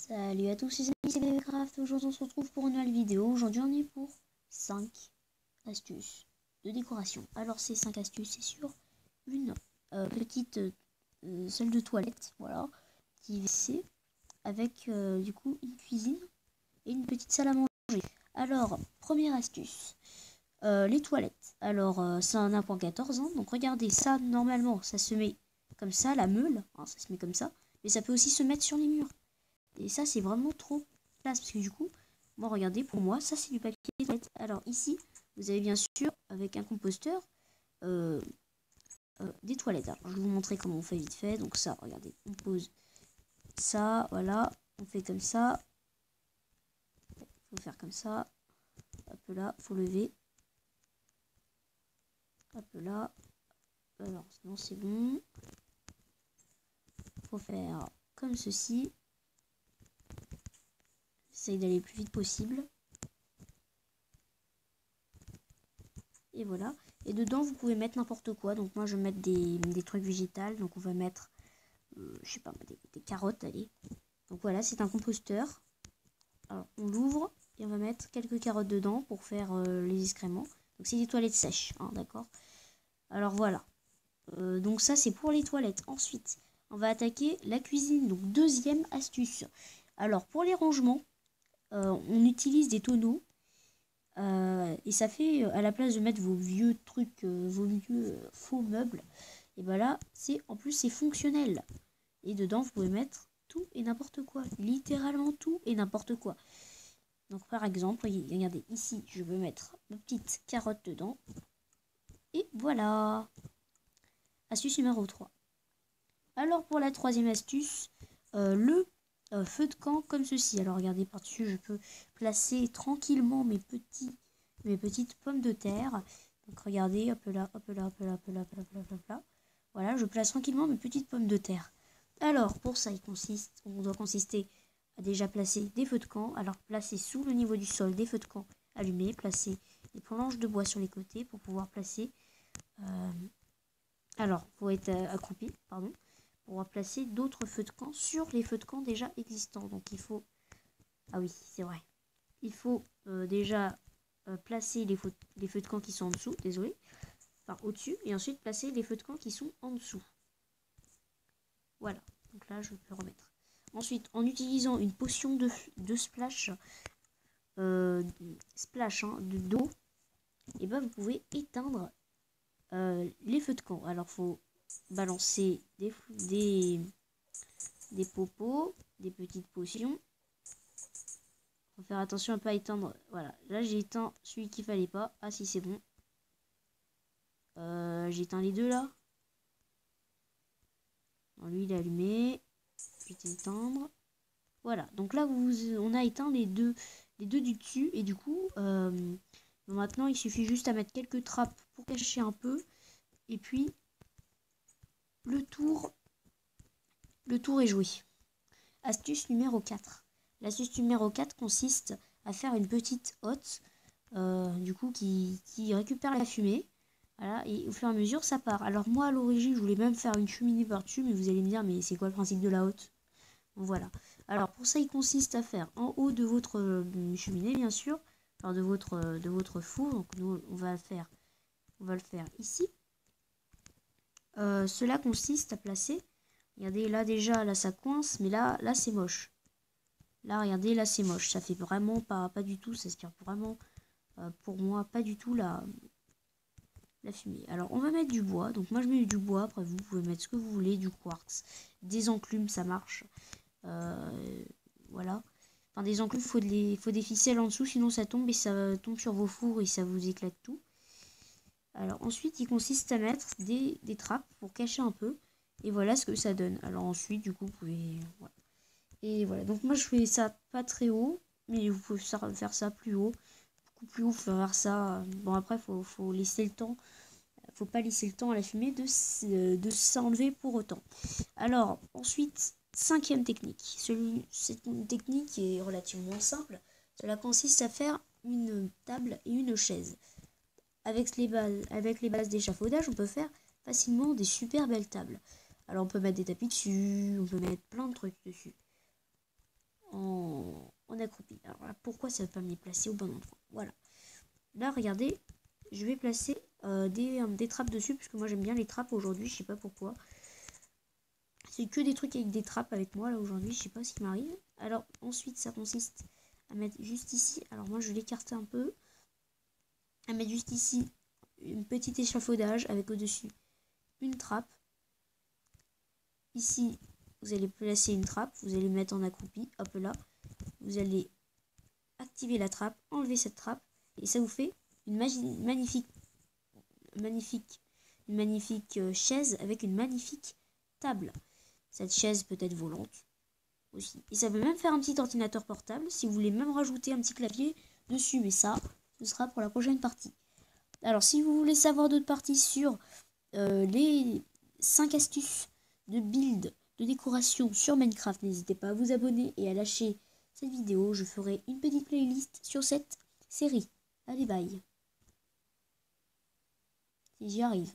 Salut à tous, c'est Minecraft. Aujourd'hui on se retrouve pour une nouvelle vidéo. Aujourd'hui on est pour 5 astuces de décoration. Alors ces 5 astuces, c'est sur une petite salle de toilette, voilà, qui est WC, avec du coup une cuisine et une petite salle à manger. Alors, première astuce, les toilettes. Alors c'est un 1.14, hein, donc regardez ça, normalement ça se met comme ça, la meule, hein, ça se met comme ça, mais ça peut aussi se mettre sur les murs. Et ça, c'est vraiment trop classe. Parce que du coup, moi, regardez, pour moi, ça, c'est du papier toilette. Alors ici, vous avez bien sûr, avec un composteur, des toilettes. Alors, je vais vous montrer comment on fait vite fait. Donc ça, regardez, on pose ça, voilà. On fait comme ça. Faut faire comme ça. Hop là, faut lever. Hop là. Alors, sinon, c'est bon. Faut faire comme ceci. J'essaye d'aller le plus vite possible. Et voilà. Et dedans, vous pouvez mettre n'importe quoi. Donc moi, je vais mettre des trucs végétales. Donc on va mettre, je sais pas, des carottes, allez. Donc voilà, c'est un composteur. Alors on l'ouvre et on va mettre quelques carottes dedans pour faire les excréments. Donc c'est des toilettes sèches, hein, d'accord. Alors voilà. Donc ça, c'est pour les toilettes. Ensuite, on va attaquer la cuisine. Donc deuxième astuce. Alors pour les rangements, on utilise des tonneaux. Et ça fait, à la place de mettre vos vieux trucs, vos vieux faux meubles, et ben là, en plus c'est fonctionnel. Et dedans, vous pouvez mettre tout et n'importe quoi. Littéralement tout et n'importe quoi. Donc par exemple, regardez, ici, je veux mettre ma petite carotte dedans. Et voilà. Astuce numéro 3. Alors pour la troisième astuce, le feu de camp comme ceci. Alors regardez, par-dessus, je peux placer tranquillement mes petites pommes de terre. Donc regardez, hop là, hop là, hop là, hop là, hop là, hop là, hop là. Voilà, je place tranquillement mes petites pommes de terre. Alors pour ça, on doit consister à déjà placer des feux de camp. Alors placer sous le niveau du sol des feux de camp allumés, placer des planches de bois sur les côtés pour pouvoir placer. Alors, faut être accroupi, pardon. On va placer d'autres feux de camp sur les feux de camp déjà existants. Donc il faut... Ah oui, c'est vrai. Il faut déjà placer les feux de camp qui sont en dessous, désolé. Enfin, au-dessus. Et ensuite placer les feux de camp qui sont en dessous. Voilà. Donc là, je peux remettre. Ensuite, en utilisant une potion de splash, d'eau, et ben vous pouvez éteindre les feux de camp. Alors, faut balancer des popos, des petites potions. Faut faire attention à pas éteindre. Voilà, là j'ai éteint celui qu'il fallait pas. Ah si, c'est bon. J'ai éteint les deux là. Non, lui il est allumé. Je vais éteindre. Voilà, donc là on a éteint les deux du dessus. Et du coup, maintenant il suffit juste à mettre quelques trappes pour cacher un peu. Et puis le tour est joué. Astuce numéro 4. L'astuce numéro 4 consiste à faire une petite hotte, du coup, qui récupère la fumée. Voilà, et au fur et à mesure, ça part. Alors moi, à l'origine, je voulais même faire une cheminée par-dessus, mais vous allez me dire, mais c'est quoi le principe de la hotte? Voilà. Alors pour ça, il consiste à faire en haut de votre cheminée, bien sûr, enfin de votre four. Donc nous, on va le faire ici. Cela consiste à placer. Regardez, là déjà, là ça coince, mais là c'est moche. Là, regardez, là c'est moche. Ça fait vraiment pas du tout. Ça aspire vraiment, pour moi, pas du tout la fumée. Alors, on va mettre du bois. Donc, moi, je mets du bois. Après, vous pouvez mettre ce que vous voulez. Du quartz, des enclumes, ça marche. Voilà. Enfin, des enclumes, faut des ficelles en dessous. Sinon, ça tombe et ça tombe sur vos fours et ça vous éclate tout. Alors, ensuite, il consiste à mettre des trappes pour cacher un peu. Et voilà ce que ça donne. Alors, ensuite, du coup, vous pouvez... Voilà. Et voilà, donc moi je fais ça pas très haut, mais vous pouvez faire ça plus haut, beaucoup plus haut, faire ça. Bon après faut laisser le temps, faut pas laisser le temps à la fumée de s'enlever pour autant. Alors ensuite, cinquième technique. Cette technique est relativement simple. Cela consiste à faire une table et une chaise. Avec les bases d'échafaudage, on peut faire facilement des super belles tables. Alors on peut mettre des tapis dessus, on peut mettre plein de trucs dessus. en accroupi. Alors là, pourquoi ça ne veut pas me les placer au bon endroit? Voilà. Là, regardez, je vais placer des trappes dessus, parce que moi j'aime bien les trappes aujourd'hui, je sais pas pourquoi. C'est que des trucs avec des trappes avec moi là aujourd'hui, je sais pas ce qui m'arrive. Alors ensuite ça consiste à mettre juste ici, alors moi je vais l'écarter un peu, à mettre juste ici une petite échafaudage avec au-dessus une trappe. Ici vous allez placer une trappe, vous allez mettre en accroupi, hop là, vous allez activer la trappe, enlever cette trappe, et ça vous fait une magnifique chaise avec une magnifique table. Cette chaise peut être volante aussi. Et ça peut même faire un petit ordinateur portable si vous voulez même rajouter un petit clavier dessus. Mais ça, ce sera pour la prochaine partie. Alors si vous voulez savoir d'autres parties sur les 5 astuces de build, de décoration sur Minecraft, n'hésitez pas à vous abonner et à lâcher cette vidéo. Je ferai une petite playlist sur cette série. Allez, bye. Si j'y arrive.